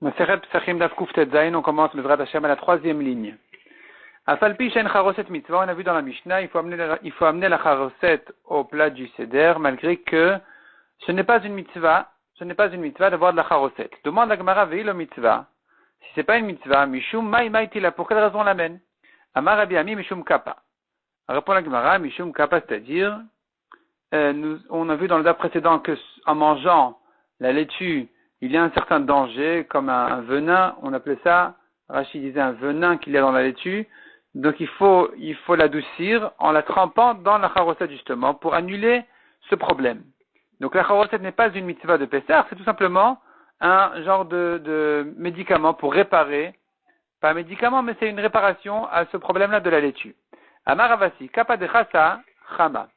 Maseret Psachim Daf Kuf Tet Zayin, on commence Bezrat Hashem à la troisième ligne. Afalpi Shen Charoset Mitzvah, on a vu dans la Mishnah, il faut amener la Charoset au plat du Seder, malgré que ce n'est pas une mitzvah d'avoir de la Charoset. Demande la Gemara Ve'ilo Mitzvah. Si c'est pas une mitzvah, Mishum Mai Maitila, pour quelle raison on l'amène? Amar Rabbi Ami Mishum Kappa. Répond la Gemara, Mishum Kappa, c'est-à-dire, on a vu dans le daf précédent que en mangeant la laitue, il y a un certain danger, comme un venin, on appelait ça, Rachid disait un venin qu'il y a dans la laitue, donc il faut l'adoucir en la trempant dans la charoset justement, pour annuler ce problème. Donc la charoset n'est pas une mitzvah de Pessah, c'est tout simplement un genre de médicament pour réparer, pas un médicament, mais c'est une réparation à ce problème-là de la laitue. Amar Avasi, kappa de chassa, chama.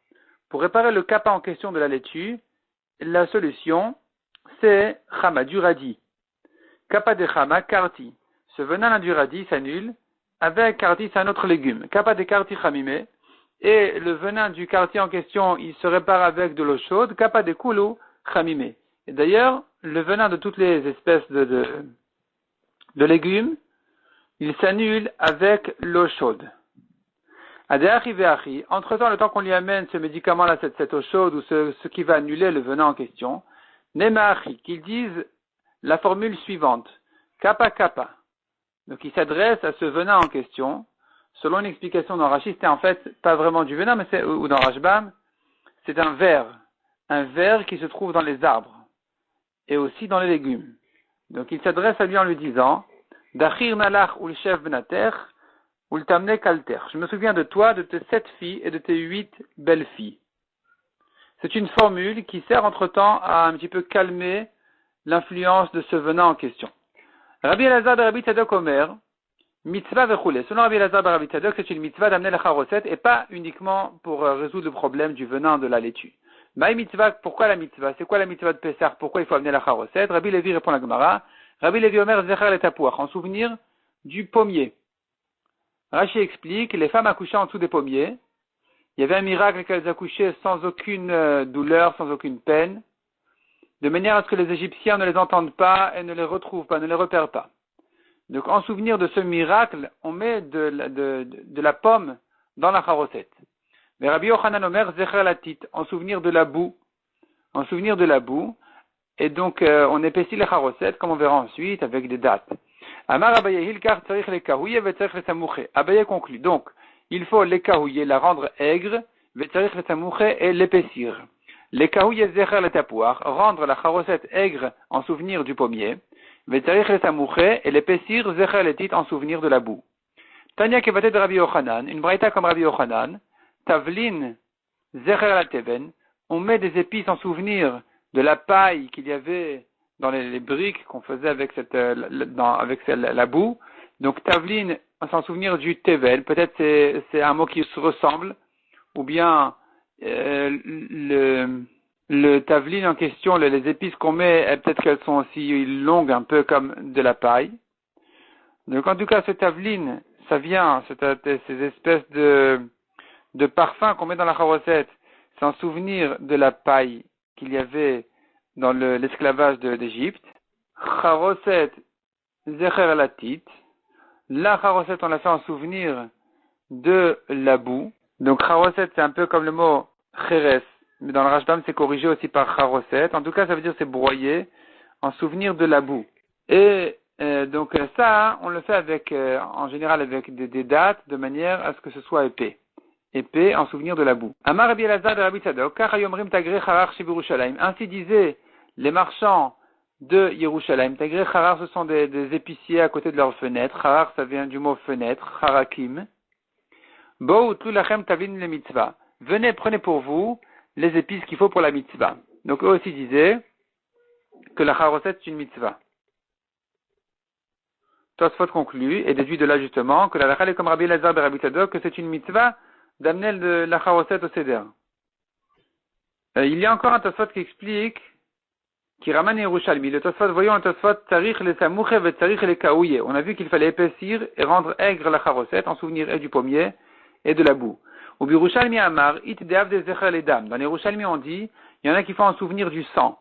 Pour réparer le kappa en question de la laitue, la solution, c'est chama, du radis. Kappa de chama, karti. Ce venin du radis s'annule avec karti, c'est un autre légume. Kappa de karti chamime. Et le venin du karti en question, il se répare avec de l'eau chaude. Kappa de kulu chamime. Et d'ailleurs, le venin de toutes les espèces de légumes, il s'annule avec l'eau chaude. Entre-temps, le temps qu'on lui amène ce médicament-là, cette eau chaude, ou ce qui va annuler le venin en question, Nemachi, qu'ils disent la formule suivante, kappa kappa. Donc il s'adresse à ce venin en question, selon une explication dans Rashi, c'était en fait pas vraiment du venin, mais ou dans Rashbam, c'est un ver qui se trouve dans les arbres, et aussi dans les légumes. Donc il s'adresse à lui en lui disant, Dachir nalach ul chef benater, ul tamne kalter. Je me souviens de toi, de tes 7 filles et de tes 8 belles filles. C'est une formule qui sert entre-temps à un petit peu calmer l'influence de ce venin en question. Rabbi Elazar de Rabbi Tzadok Omer, mitzvah vechoulé. Selon Rabbi Elazar de Rabbi Tzadok, c'est une mitzvah d'amener la charoset et pas uniquement pour résoudre le problème du venin de la laitue. Maï mitzvah, pourquoi la mitzvah? C'est quoi la mitzvah de Pessah? Pourquoi il faut amener la charoset? Rabbi Levi répond à la Gemara. Rabbi Levi Omer zecher le tapouach, en souvenir du pommier. Rashi explique, les femmes accouchaient en dessous des pommiers. Il y avait un miracle qu'elles accouchaient sans aucune douleur, sans aucune peine, de manière à ce que les Égyptiens ne les entendent pas et ne les retrouvent pas, ne les repèrent pas. Donc, en souvenir de ce miracle, on met de la pomme dans la charoset. Mais Rabbi Yochanan Omer zecher latit, en souvenir de la boue. En souvenir de la boue. Et donc, on épaissit les charoset, comme on verra ensuite, avec des dates. Amar Abaye Hilkar tzarich le kahouye vetzarich le samouché. Abaye conclut. Donc, il faut l'écahouiller, la rendre aigre, vetzarich le samouché et l'épaissir. L'écahouiller zecher le tapouar, rendre la charoset aigre en souvenir du pommier, vetzarich le samouché et l'épaissir zecher le tit en souvenir de la boue. Tanya kevaté de Rabbi Yochanan, une braïta comme Rabbi Yochanan, tavlin zecher la teven, on met des épices en souvenir de la paille qu'il y avait dans les briques qu'on faisait avec la boue. Donc tavlin, s'en souvenir du tevel, peut-être c'est un mot qui se ressemble, ou bien le tavlin en question, les épices qu'on met, peut-être qu'elles sont aussi longues, un peu comme de la paille. Donc en tout cas, ce tavlin, ça vient, ces espèces de parfums qu'on met dans la charoset, c'est en souvenir de la paille qu'il y avait dans l'esclavage d'Égypte. Charoset zecher latit. La charoset, on l'a fait en souvenir de la boue. Donc charoset, c'est un peu comme le mot cheres, mais dans le Rashbam, c'est corrigé aussi par charoset. En tout cas, ça veut dire c'est broyé en souvenir de la boue. Et donc ça, on le fait en général avec des dates, de manière à ce que ce soit épais. Épais en souvenir de la boue. Amar Rabbi Elazar de Rabbi Tzadok, Kachayomrim Tagre Charar Sheb Yerushalayim. Ainsi disaient les marchands de Yerushalayim. Tagre Charar, ce sont des épiciers à côté de leurs fenêtres. Charar, ça vient du mot fenêtre, Charakim. Bo Tlu Lachem Tavlin le mitzvah. Venez, prenez pour vous les épices qu'il faut pour la mitzvah. Donc eux aussi disaient que la charoset c'est une mitzvah. Tosfot conclut et déduit de là justement que la halakha est comme Rabbi Elazar de Rabbi Tzadok, que c'est une mitzvah d'amener la charoset au seder. Il y a encore un Tosfot qui explique, qui ramène Yerushalmi. Le Tosfot, voyons le Tosfot, tzarich le samouche ve tzarich le kaouye. On a vu qu'il fallait épaissir et rendre aigre la charoset en souvenir et du pommier et de la boue. Au Yerushalmi Amar, it deav de zecher les dames. Dans Yerushalmi on dit, il y en a qui font en souvenir du sang.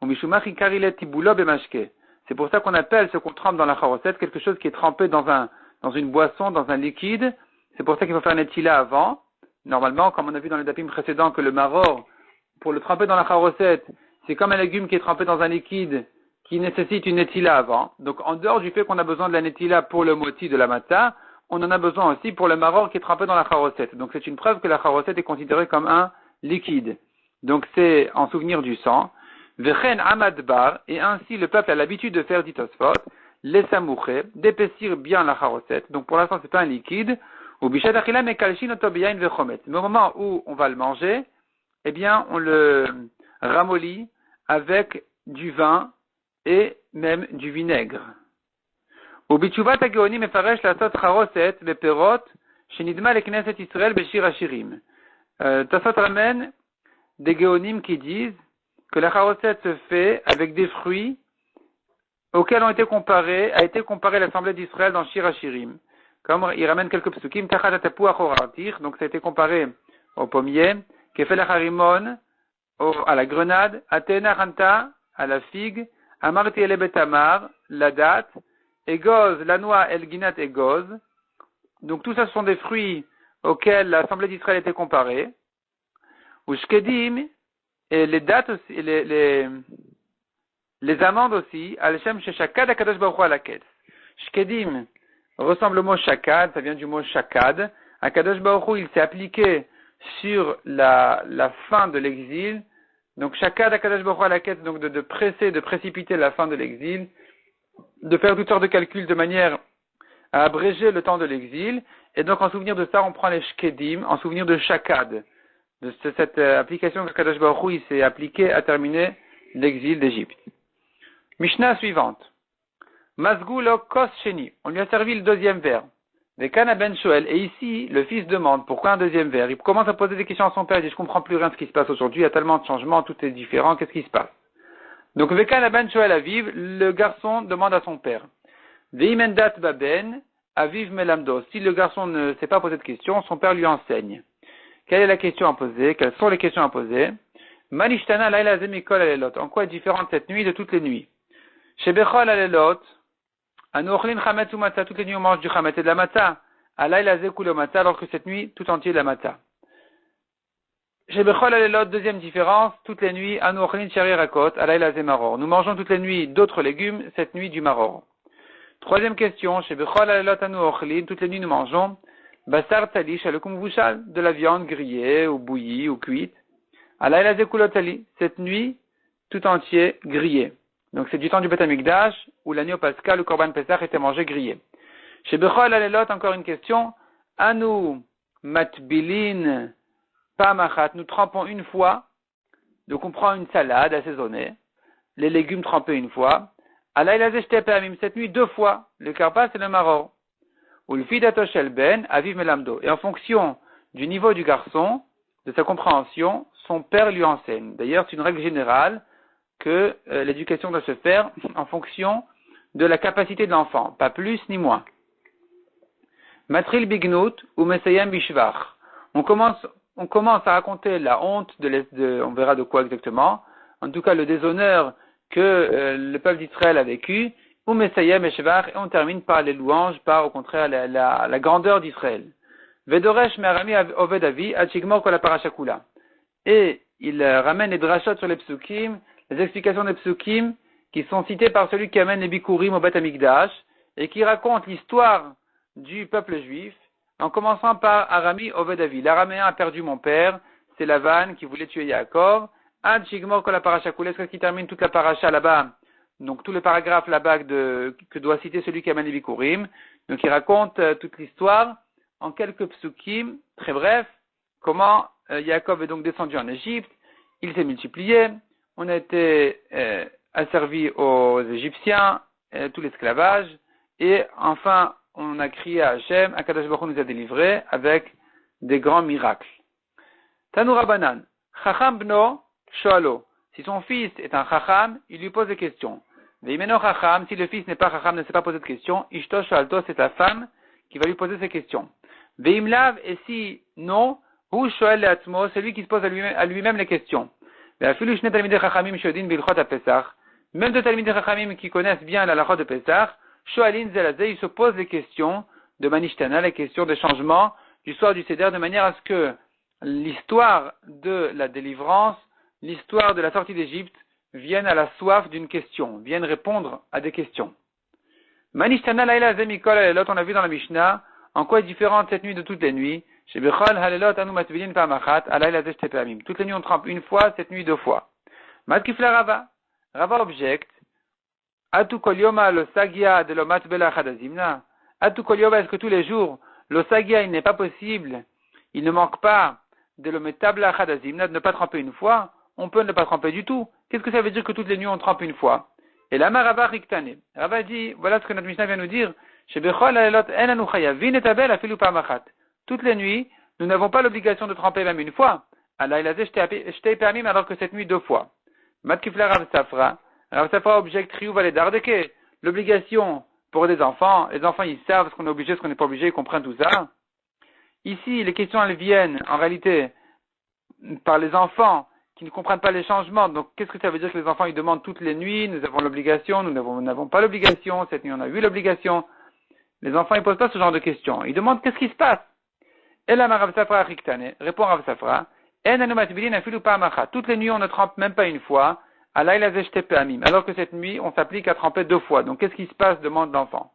Au Mishumach ikarile tibulo bemashke. C'est pour ça qu'on appelle ce qu'on trempe dans la charoset quelque chose qui est trempé dans une boisson, dans un liquide. C'est pour ça qu'il faut faire netila avant. Normalement, comme on a vu dans les dapim précédents, que le maror, pour le tremper dans la charoset, c'est comme un légume qui est trempé dans un liquide qui nécessite une netila avant. Donc, en dehors du fait qu'on a besoin de la netila pour le moti de la matzah, on en a besoin aussi pour le maror qui est trempé dans la charoset. Donc, c'est une preuve que la charoset est considérée comme un liquide. Donc, c'est en souvenir du sang. Vechen amadbar, et ainsi le peuple a l'habitude de faire, dit Tosfot, les samouché, d'épaissir bien la charoset. Donc, pour l'instant, c'est pas un liquide. Ou bichat achila mekalshin otobiyain vechomet. Mais au moment où on va le manger, eh bien, on le ramollit avec du vin et même du vinaigre. Au bichuvat hageonim mefaresh lasot charoset beperot shenidma lekneset Israël beshir hashirim. Tosfot ramène des géonim qui disent que la charoset se fait avec des fruits auxquels a été comparée l'Assemblée d'Israël dans Shir Hashirim. Comme il ramène quelques psukim, tachat tapuach oratir, donc ça a été comparé au pommier, kefel harimon, à la grenade, atena hanta, à la figue, amarti elebetamar, la date, egoz, la noix, elginat egoz. Donc tout ça, ce sont des fruits auxquels l'Assemblée d'Israël a été comparée. Ou shkedim, et les dates aussi, les amandes aussi, al-shem sheshakad akadosh baruch hu alaket. Shkedim ressemble au mot shakad, ça vient du mot shakad. Akadosh baruch hu, il s'est appliqué sur la fin de l'exil. Donc shakad akadosh baruch hu alaket, donc de précipiter la fin de l'exil, de faire toutes sortes de calculs de manière à abréger le temps de l'exil. Et donc en souvenir de ça, on prend les shkedim, en souvenir de shakad. De cette application que Kadosh Baruch Hu s'est appliquée à terminer l'exil d'Égypte. Mishnah suivante. Mazgulo kos sheni. On lui a servi le deuxième verre. Vekana ben Shoel. Et ici, le fils demande pourquoi un deuxième verre. Il commence à poser des questions à son père. Il dit, je comprends plus rien de ce qui se passe aujourd'hui. Il y a tellement de changements, tout est différent. Qu'est-ce qui se passe? Donc, Vekana ben Shoel aviv. Le garçon demande à son père. Veimendat baben aviv melamdo. Si le garçon ne sait pas poser de questions, son père lui enseigne. Quelle est la question à poser? Quelles sont les questions à poser? Manishtana laila zemikol alelot. En quoi est différente cette nuit de toutes les nuits? Shebechol alelot. Anu ochlin chametz ou matzah. Toutes les nuits on mange du chametz et de la matzah. Alayla zekul o matzah. Alors que cette nuit, tout entier de la matzah. Shebechol alelot. Deuxième différence. Toutes les nuits, anu ochlin shari rakot. Alayla zemaror. Nous mangeons toutes les nuits d'autres légumes. Cette nuit du maror. Troisième question. Shebechol alelot anu ochlin. Toutes les nuits nous mangeons Basar tali, le kumvushal, de la viande grillée, ou bouillie, ou cuite. Alayla zekulotali, cette nuit, tout entier, grillé. Donc c'est du temps du Beth Amikdash, où l'agneau pascal, le korban pesach, était mangé grillé. Chez Bechol alelot, encore une question. Anu matbilin pamachat, nous trempons une fois. Donc on prend une salade assaisonnée, les légumes trempés une fois. Alayla zeshte pamim, cette nuit, deux fois, le karpas et le maror. Ou le fidato shel ben aviv melamdo. Et en fonction du niveau du garçon, de sa compréhension, son père lui enseigne. D'ailleurs, c'est une règle générale que l'éducation doit se faire en fonction de la capacité de l'enfant, pas plus ni moins. Matril bignut ou mesayem bishvach. On commence à raconter la honte on verra de quoi exactement, en tout cas le déshonneur que le peuple d'Israël a vécu. Ou Mesayem et Shevach, et on termine par les louanges, par au contraire la grandeur d'Israël. Vedoresh merami oved avi, achigmor kol parashakula. Et il ramène les drachot sur les psukim, les explications des psukim, qui sont citées par celui qui amène les bikurim au Beth Amikdash, et qui raconte l'histoire du peuple juif, en commençant par Arami oved avi. L'araméen a perdu mon père, c'est Lavan qui voulait tuer Yaakov, achigmor kol parashakula, est-ce qu'il termine toute la paracha là-bas? Donc tout le paragraphe là-bas que doit citer celui qui amène les Bikurim. Donc il raconte toute l'histoire en quelques psukim, très bref, comment Yaakov est donc descendu en Égypte, il s'est multiplié, on a été asservi aux Égyptiens, tout l'esclavage, et enfin on a crié à Hachem, Akadosh Baruch Hu nous a délivrés avec des grands miracles. Tanoura Banan, Chacham Bno Shoalo. Si son fils est un chacham, il lui pose des questions. Veimeno chacham, si le fils n'est pas chacham, ne sait pas poser de questions, ishto shalto, c'est sa femme qui va lui poser ces questions. Veimlav, et si non, hu shoel leatzmo, c'est lui qui se pose à lui-même les questions. Veafilu shne talmidei chachamim shodin bilchot apesach, même de Talmidei Chachamim qui connaissent bien la halakha de Pesach, Shoalin Zelazé, ils se posent les questions de Manishtana, les questions des changements du soir du Seder, de manière à ce que l'histoire de la délivrance, l'histoire de la sortie d'Égypte viennent à la soif d'une question, viennent répondre à des questions. Manishtana Laila Zemikol Halelot, on a vu dans la Mishnah, en quoi est différente cette nuit de toutes les nuits. Chez Bechol Halelot Anu Matvilin Pamachat, Alayla Zeshte Pamim. Toutes les nuits on trempe une fois, cette nuit deux fois. Matkifla Rava. Rava objecte. Atu Kol Yoma lo Sagia de lo Matbela Chadazimna. Atu Kol Yoma, est-ce que tous les jours, lo Sagia, il n'est pas possible, il ne manque pas de lo Metabla Chadazimna, de ne pas tremper une fois. On peut ne pas tremper du tout. Qu'est-ce que ça veut dire que toutes les nuits on trempe une fois? Et là, Rava Riktane. Rava dit, voilà ce que notre Mishnah vient nous dire. Toutes les nuits, nous n'avons pas l'obligation de tremper même une fois. Alors que cette nuit deux fois. Rav Safra objecte l'obligation pour les enfants ils savent ce qu'on est obligé, ce qu'on n'est pas obligé, ils comprennent tout ça. Ici, les questions elles viennent en réalité par les enfants qui ne comprennent pas les changements. Donc, qu'est-ce que ça veut dire que les enfants, ils demandent toutes les nuits, nous avons l'obligation, nous n'avons pas l'obligation, cette nuit on a eu l'obligation. Les enfants, ils posent pas ce genre de questions. Ils demandent qu'est-ce qui se passe. Et là, Rav Safra Riktane, répond Rav Safra, toutes les nuits on ne trempe même pas une fois, alors que cette nuit on s'applique à tremper deux fois. Donc, qu'est-ce qui se passe, demande l'enfant.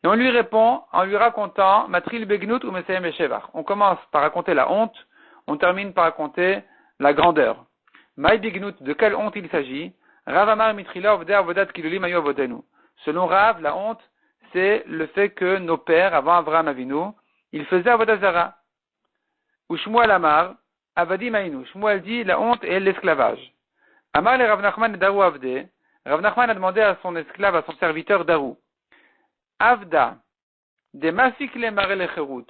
Et on lui répond en lui racontant, Matril Begnut ou Meseyem Eshevach. On commence par raconter la honte, on termine par raconter la grandeur. Maï Bignut, de quelle honte il s'agit? Rav Amar Mitrila Ovdeh Avodat Kilulim Ayu Avodenu. Selon Rav, la honte, c'est le fait que nos pères, avant Avraham Avinu, ils faisaient Avodah Zara. Ou Shmuel Amar, Avadim Ainu. Shmuel dit, la honte est l'esclavage. Amar le Rav Nachman Daru Avde. Rav Nachman a demandé à son esclave, à son serviteur Daru. Avda, de Masik le Mare le Cherut.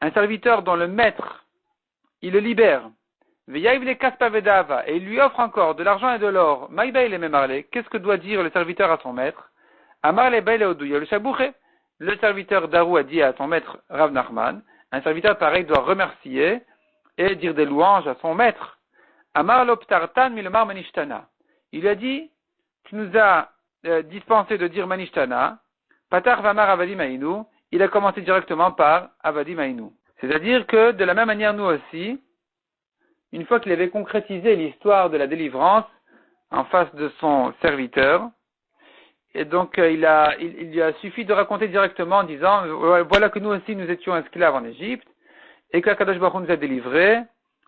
Un serviteur dont le maître, il le libère. Et il lui offre encore de l'argent et de l'or. Qu'est-ce que doit dire le serviteur à son maître? Le serviteur Darou a dit à son maître Rav Nachman, un serviteur pareil doit remercier et dire des louanges à son maître. Amar Loptartan Milomar Manishtana. Il lui a dit, tu nous as dispensé de dire Manishtana. Patar Vamar Avadim Ainu. Il a commencé directement par Avadim Ainu. C'est-à-dire que de la même manière, nous aussi, une fois qu'il avait concrétisé l'histoire de la délivrance en face de son serviteur, et donc il lui a suffi de raconter directement en disant, voilà que nous aussi nous étions esclaves en Égypte, et qu'Akadosh Baruch Hu nous a délivrés,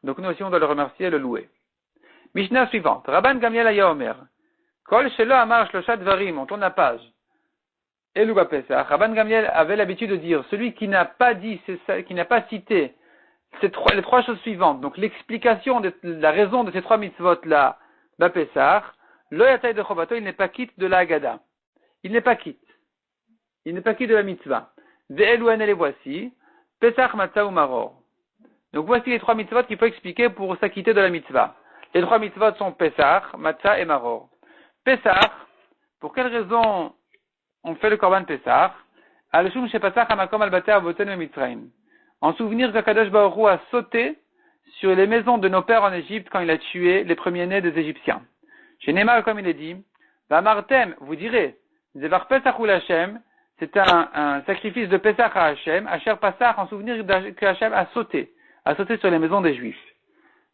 donc nous aussi on doit le remercier et le louer. Mishnah suivante, Rabban Gamliel Aya Omer, Kol Shelo Amar Shlosha Dvarim, on tourne la page. Eluba Pesach, Rabban Gamliel avait l'habitude de dire, celui qui n'a pas dit, qui n'a pas cité les trois choses suivantes, donc l'explication de la raison de ces trois mitzvot-là, Bapessar, le yatay de Chobato, il n'est pas quitte de la Haggadah. Il n'est pas quitte. Il n'est pas quitte de la mitzvah. Ve'elouan et les voici, Pesach, Matzah ou Maror. Donc voici les trois mitzvot qu'il faut expliquer pour s'acquitter de la mitzvah. Les trois mitzvot sont Pesach, Matzah et Maror. Pesach, pour quelle raison on fait le korban Pesach? Al-Shum she Pesach hamakom al-batei avoten Mitzrayim. En souvenir qu'Akadosh Baruch Hu a sauté sur les maisons de nos pères en Égypte quand il a tué les premiers-nés des Égyptiens. Chez Neymar, comme il est dit, Vamartem, vous direz, Zevar Pesach ou l'Hachem, c'est un sacrifice de Pesach à Hachem, Asher Pesach, en souvenir que Hachem a sauté sur les maisons des Juifs.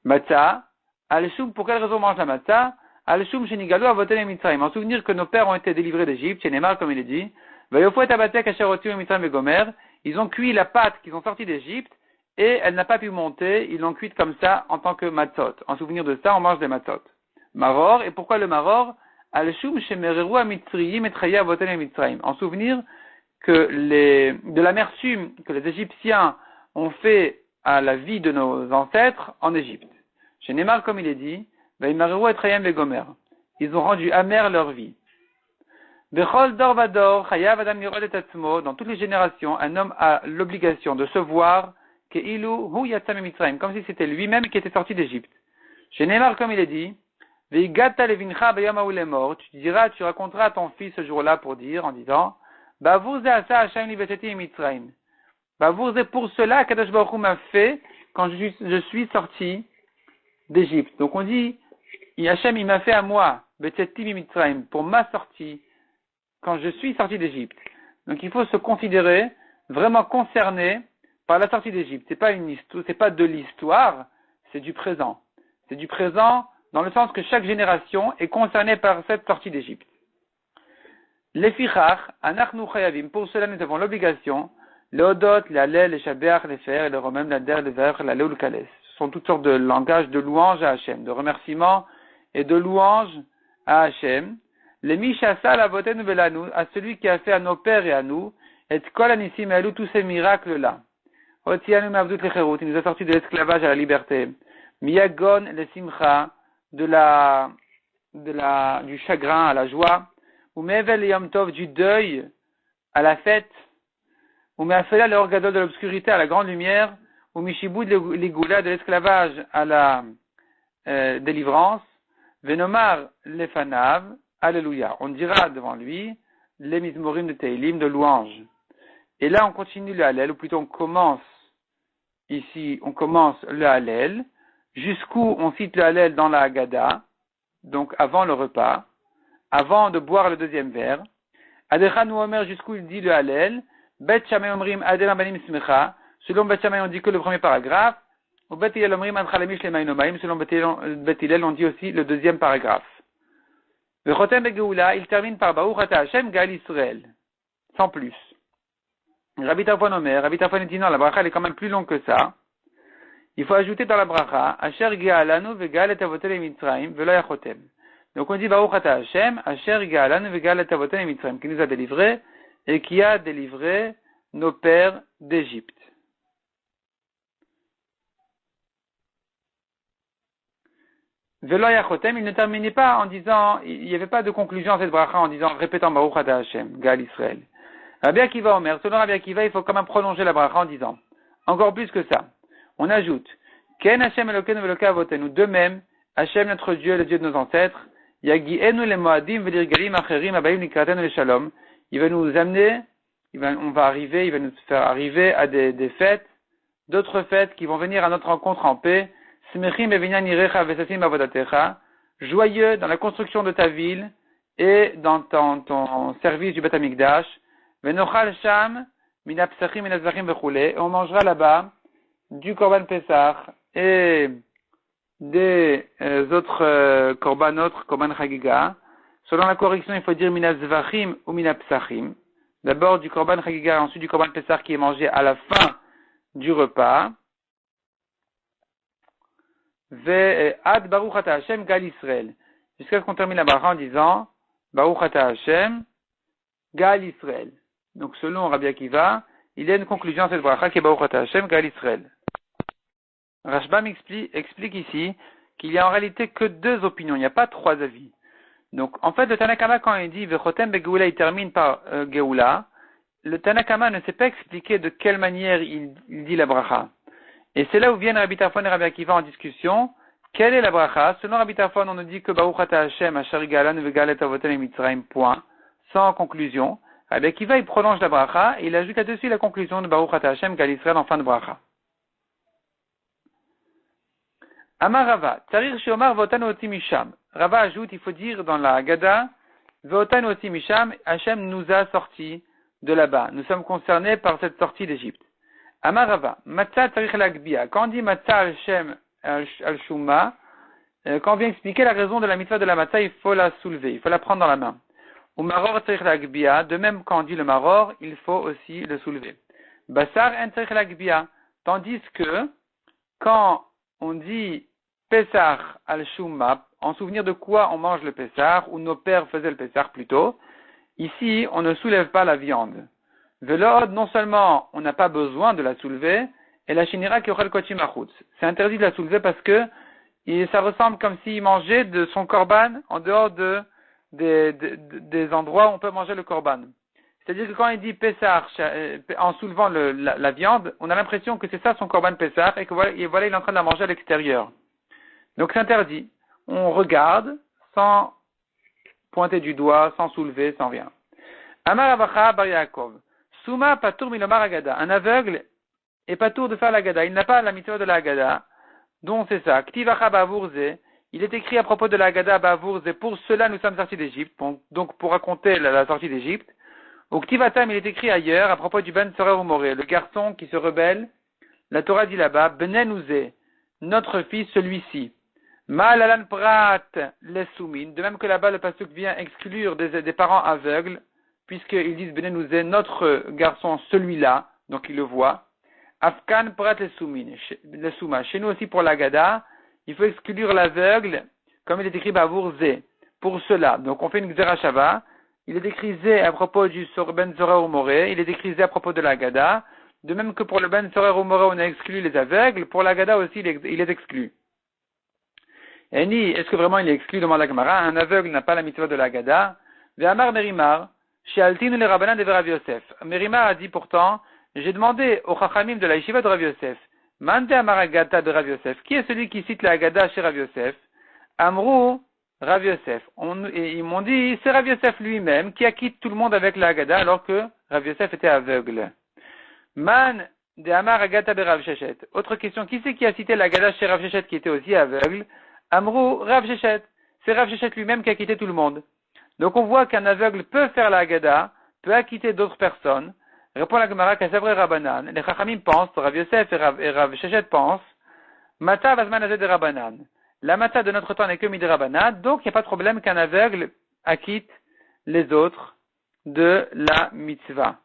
Matzah, Al-Shum, pour quelle raison on mange la Matzah? Al-Shum Shenigalu Avoten Mitzrayim, en souvenir que nos pères ont été délivrés d'Égypte, chez Neymar, comme il est dit, Vayofu et Abatek Asher Otiu Mitzrayim et Gomer, ils ont cuit la pâte qu'ils ont sortie d'Égypte et elle n'a pas pu monter, ils l'ont cuite comme ça en tant que matzot. En souvenir de ça, on mange des matzot. Maror, et pourquoi le maror? Al-shum shemereru amitzriyim et traya avoten mitzrayim. En souvenir de l'amertume que les Égyptiens ont fait à la vie de nos ancêtres en Égypte. Chez Neymar, comme il est dit, vaimareru et trayam vegomer. Ils ont rendu amère leur vie. Bechol dor vador, chayav adam lirod et atzmo, dans toutes les générations, un homme a l'obligation de se voir keilu hu yatzam mitzrayim, comme si c'était lui-même qui était sorti d'Égypte. Chez Neymar, comme il est dit, veigata levincha bayom hahu lemor, tu raconteras à ton fils ce jour-là pour dire, en disant, bavour ze asa Hashem li veteti mitzrayim. Bavour ze pour cela qu'Akadosh Baruch Hu m'a fait quand je suis sorti d'Égypte. Donc on dit, Hachem, il m'a fait à moi, Betzetim Mitzrayim, pour ma sortie, quand je suis sorti d'Égypte. Donc il faut se considérer vraiment concerné par la sortie d'Égypte. C'est pas une histoire, c'est pas de l'histoire, c'est du présent. C'est du présent dans le sens que chaque génération est concernée par cette sortie d'Égypte. Les fichach, anachnu chayavim, pour cela nous avons l'obligation, le hodot, l'alel, les shabeach, les fer, le romem, la der, le ver, la leu, le kales. Ce sont toutes sortes de langages de louange à Hachem, de remerciements et de louange à Hachem. Les mishasa la voten velanu, à celui qui a fait à nos pères et à nous, et kol anissim elou, tous ces miracles-là. Otianu mavdut lecherut, il nous a sortis de l'esclavage à la liberté. Miyagon le simcha, du chagrin à la joie. Ou mevel yom tov, du deuil à la fête. Ou meafela le orgadol de l'obscurité à la grande lumière. Ou mishibud l'igula de l'esclavage à la délivrance. Venomar lefanav, alléluia. On dira devant lui les mizmorim de Teilim, de louange. Et là on continue le Hallel, ou plutôt on commence le Hallel, jusqu'où on cite le Hallel dans la Haggadah, donc avant le repas, avant de boire le deuxième verre. Adechanu Omer, jusqu'où il dit le Hallel. Bet Shammai Omrim Adel Banim Smecha. Selon Bet Shammai, on dit que le premier paragraphe. Ou Bet Hillel Omrim Adchalemish Lemainomaim. Selon Bet Hillel, on dit aussi le deuxième paragraphe. Vechotem Begeoula, il termine par Baruch Ata Hashem Gal Israël. Sans plus. Rabbi Tarfon Omer, Rabbi Tarfon dit non, la bracha elle est quand même plus longue que ça. Il faut ajouter dans la bracha Asher Gealanu Vegal et Avotel Mitzrayim Velo Yachotem. Donc on dit Baruch Ata Hashem, Asher Ga'alanu Vegal et Avoten Mitzrayim, qui nous a délivrés et qui a délivré nos pères d'Égypte. Velo Yachotem, il ne terminait pas en disant, il n'y avait pas de conclusion à cette bracha en disant, répétant Baruch Ata Hashem, Gal Israël. Rabbi Akiva Omer, selon Rabbi Akiva, il faut quand même prolonger la bracha en disant, encore plus que ça. On ajoute, Ken Hashem Elokeinu Veloka Avotenu, de même, Hashem notre Dieu, le Dieu de nos ancêtres, Yagienu le Moadim velir galim acherim abayim likratenu le shalom. Il va nous amener, il va nous faire arriver à des fêtes, d'autres fêtes qui vont venir à notre rencontre en paix. Smechim bevinyan irecha vesasim avodatecha. Joyeux dans la construction de ta ville et dans ton service du Beth Amikdash. Venochal sham mina psachim mina zvachim vechule. On mangera là-bas du korban Pesach et des autres korban chagiga. Selon la correction, il faut dire mina zvachim ou mina psachim. D'abord du korban chagiga et ensuite du korban pesach qui est mangé à la fin du repas. Ad baruch ata Hashem gal Israël. Jusqu'à ce qu'on termine la bracha en disant baruch ata Hashem gal Israël. Donc selon Rabbi Akiva, il y a une conclusion à cette bracha qui est baruch ata Hashem gal Israël. Rashbam explique ici qu'il y a en réalité que deux opinions, il n'y a pas trois avis. Donc, en fait, le Tanakama, quand il dit Vechotem Begeoula, il termine par Geoula, le Tanakama ne sait pas expliquer de quelle manière il dit la bracha. Et c'est là où viennent Rabbi Tarfon et Rabbi Akiva en discussion. Quelle est la bracha? Selon Rabbi Tarfon, on nous dit que Baruch Ata Hashem, Asher Galan, Vegalet Avotem Mitzrayim, point, sans conclusion. Rabbi Akiva, il prolonge la bracha et il ajoute là-dessus la conclusion de Baruch Ata Hashem, Gal Israël en fin de bracha. Amar Rava, Tarir Sheomar Votan Oti Misham. Rava ajoute, il faut dire dans la Haggadah, Votan Oti Misham, Hashem nous a sortis de là-bas. Nous sommes concernés par cette sortie d'Égypte. Amar Rava, Matzah Tarich Lagbia. Quand on dit Matzah Hashem al-Shuma, quand on vient expliquer la raison de la mitzvah de la Matzah, il faut la soulever, il faut la prendre dans la main. Ou Maror Tarich Lagbia, de même quand on dit le Maror, il faut aussi le soulever. Basar En Tarich Lagbia, tandis que quand on dit Pesach al-Shumma, en souvenir de quoi on mange le Pesach, ou nos pères faisaient le Pesach plutôt, ici, on ne soulève pas la viande. Velod, non seulement on n'a pas besoin de la soulever, et la shinira kyochel kochim achutz. C'est interdit de la soulever parce que ça ressemble comme s'il mangeait de son korban en dehors des endroits où on peut manger le korban. C'est-à-dire que quand il dit Pesach, en soulevant la viande, on a l'impression que c'est ça son korban Pesach, et que voilà, il est en train de la manger à l'extérieur. Donc c'est interdit. On regarde sans pointer du doigt, sans soulever, sans rien. Amar Avacha Bar Yaakov. Souma patour milomar Haggadah. Un aveugle est patour de faire la Haggadah. Il n'a pas la mitzvah de la Haggadah. Donc c'est ça. Ktivacha bavurze. il est écrit à propos de la Haggadah Bavour, et pour cela nous sommes sortis d'Égypte, donc pour raconter la sortie d'Égypte. Au Ktivatam, il est écrit ailleurs à propos du Ben Sorer Umoré, le garçon qui se rebelle. La Torah dit là-bas, Benenuze, notre fils, celui-ci. Ma'alalan prat les soumin, de même que là-bas le pasuk vient exclure des parents aveugles, puisqu'ils disent Benenuze, notre garçon, celui-là, donc il le voit. Afkan prat les souma. Chez nous aussi pour la Gada, il faut exclure l'aveugle, comme il est écrit Bavour Zé, pour cela. Donc on fait une Gzera Shava, il est écrit Zé à propos du Ben Sorer Umoré, il est écrit Zé à propos de la Gada, de même que pour le Ben Sorer Umoré on a exclu les aveugles, pour la Gada aussi il est exclu. Et ni, est-ce que vraiment il est exclu, demande la Gemara, un aveugle n'a pas la mitzvah de la Gada. Ve'amar Merimar, She'altinu le Rabbanan de Rav Yosef. Merimar a dit pourtant, j'ai demandé au Chachamim de la Yeshiva de Rav Yosef, Mande Amar Agata de Rav Yosef, qui est celui qui cite la Haggadah chez Rav Yosef? Amrou, Rav Yosef. Et ils m'ont dit, c'est Rav Yosef lui-même qui acquitte tout le monde avec la Haggadah alors que Rav Yosef était aveugle. Man de Amar Agata de Rav Shechet. Autre question, qui c'est qui a cité la Haggadah chez Rav Shechet qui était aussi aveugle? Amrou, Rav Shechet. C'est Rav Shechet lui-même qui a quitté tout le monde. Donc on voit qu'un aveugle peut faire la Haggadah, peut acquitter d'autres personnes. Répond la Gemara qu'à Savre Rabbanan, les Chachamim pensent, Rav Yosef et Rav Shechet pensent, Mata Vazman Azed de Rabbanan. La Mata de notre temps n'est que Midi Rabbanan, donc il n'y a pas de problème qu'un aveugle acquitte les autres de la mitzvah.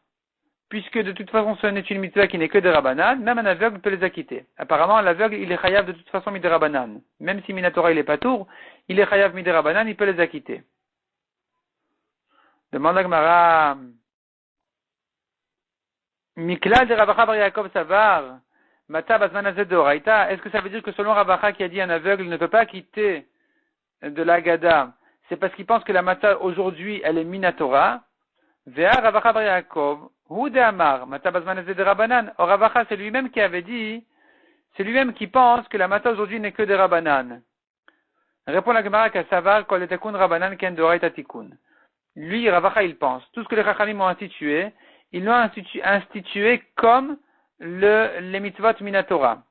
Puisque de toute façon ce n'est une mitzvah qui n'est que de Rabbanan, même un aveugle peut les acquitter. Apparemment l'aveugle il est chayav de toute façon Midi Rabbanan. Même si Minatora il est pas tour, il est chayav Midi Rabbanan, il peut les acquitter. Demande la Gemara, Mikla de Ravacha Bar Yaakov Savar, Mata Bazman Azed de Oraita, est-ce que ça veut dire que selon Ravacha qui a dit un aveugle ne peut pas quitter de la Haggadah, c'est parce qu'il pense que la Mata aujourd'hui elle est Minatora? Vea Ravacha Bar Yaakov, Hu de Amar, Mata Bazman Azed de Rabbanan. Or Ravacha c'est lui-même qui avait dit, c'est lui-même qui pense que la Mata aujourd'hui n'est que des Rabbanan. Répond la Gemara qu'à Savar, Kol etakun Rabbanan ken de Oraita tikun. Lui, Ravacha, il pense. Tout ce que les Chachamim ont institué, ils l'ont institué comme les mitzvot minatora.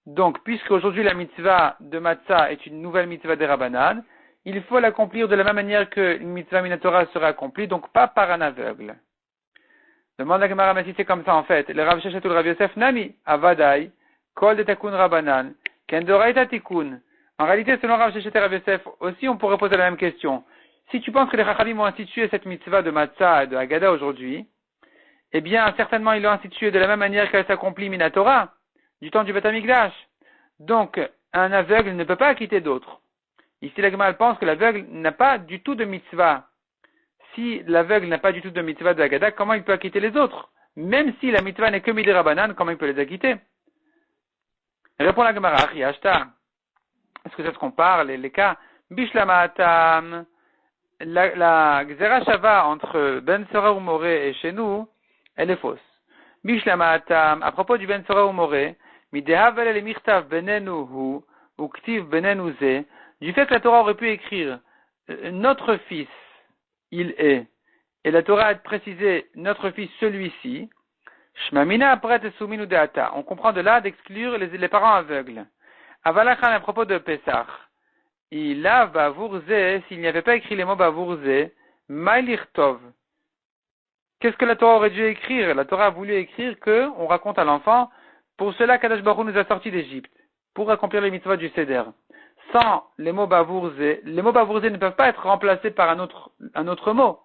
Donc, puisque aujourd'hui la mitzvah de Matzah est une nouvelle mitzvah des Rabbanan, il faut l'accomplir de la même manière que une mitzvah minatora sera accomplie, donc pas par un aveugle. Demande la Gemara, mais si c'est comme ça en fait, le Rav Shechet ou le Rav Yosef Nami, Avadai, Kol de Takun Rabbanan, Kendoraita Tikun. En réalité, selon Rav Shechet et Rav Yosef, aussi on pourrait poser la même question. Si tu penses que les Chachamim ont institué cette mitzvah de Matzah et de Haggadah aujourd'hui, eh bien, certainement, ils l'ont institué de la même manière qu'elle s'accomplit Minatora, du temps du Beth Amikdash. Donc, un aveugle ne peut pas acquitter d'autres. Ici, la Gemara pense que l'aveugle n'a pas du tout de mitzvah. Si l'aveugle n'a pas du tout de mitzvah de Haggadah, comment il peut acquitter les autres? Même si la mitzvah n'est que Midei Rabbanan, comment il peut les acquitter? Répond la Gemara, Achiyashta. Est-ce que ça se compare, les cas? Bishlamatam. La Gzera Shava entre Ben Sorer Umoré et chez nous, elle est fausse. Bishlamatam, à propos du Ben Sorer Umoré, Midehavel le Mirtav Benenuhu, ou Ktiv Benenuze, du fait que la Torah aurait pu écrire notre fils, il est, et la Torah a précisé notre fils, celui-ci, Shmamina apret souminu deata. On comprend de là d'exclure les parents aveugles. Avalachan à propos de Pesach. Il a Bavourze, s'il n'y avait pas écrit les mots Bavourze, Mailirtov. Qu'est-ce que la Torah aurait dû écrire? La Torah a voulu écrire que, on raconte à l'enfant, pour cela Kadosh Baruch Hu nous a sortis d'Égypte, pour accomplir les mitzvahs du Seder. Sans les mots Bavourze ne peuvent pas être remplacés par un autre mot.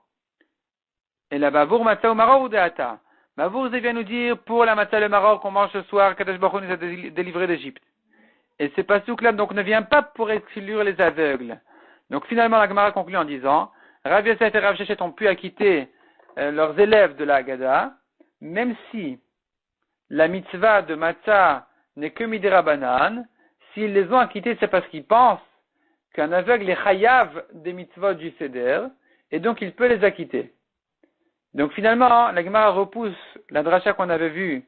Et la Bavour Matzah ou Maror ou Deata. Bavourze vient nous dire, pour la Matzah le Maror qu'on mange ce soir, Kadosh Baruch Hu nous a délivrés d'Égypte. Et ce pasuk-là, donc, ne vient pas pour exclure les aveugles. Donc, finalement, la Gemara conclut en disant, Rav Yosef et Rav Shechet ont pu acquitter leurs élèves de la Haggadah, même si la mitzvah de Matzah n'est que Midei Rabbanan, s'ils les ont acquittés, c'est parce qu'ils pensent qu'un aveugle est chayav des mitzvot du Seder, et donc il peut les acquitter. Donc, finalement, la Gemara repousse la dracha qu'on avait vue,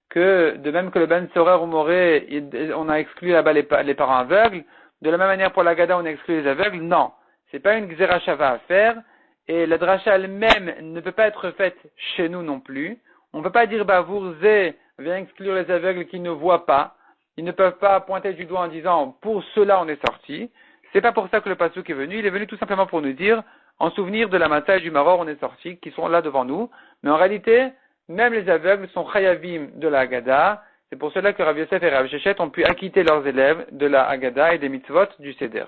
que de même que le Ben Sorer Umoré, on a exclu là-bas les parents aveugles, de la même manière pour la Haggadah on a exclu les aveugles, non. C'est pas une Gzera Shava à faire, et la dracha elle-même ne peut pas être faite chez nous non plus. On ne peut pas dire Bavourze vient exclure les aveugles qui ne voient pas. Ils ne peuvent pas pointer du doigt en disant pour cela on est sorti. C'est pas pour ça que le pasuk est venu. Il est venu tout simplement pour nous dire, en souvenir de la matzah et du maror, on est sortis, qui sont là devant nous. Mais en réalité, même les aveugles sont chayavim de la Haggadah. C'est pour cela que Rav Yosef et Rav Shechet ont pu acquitter leurs élèves de la Haggadah et des mitzvot du Seder.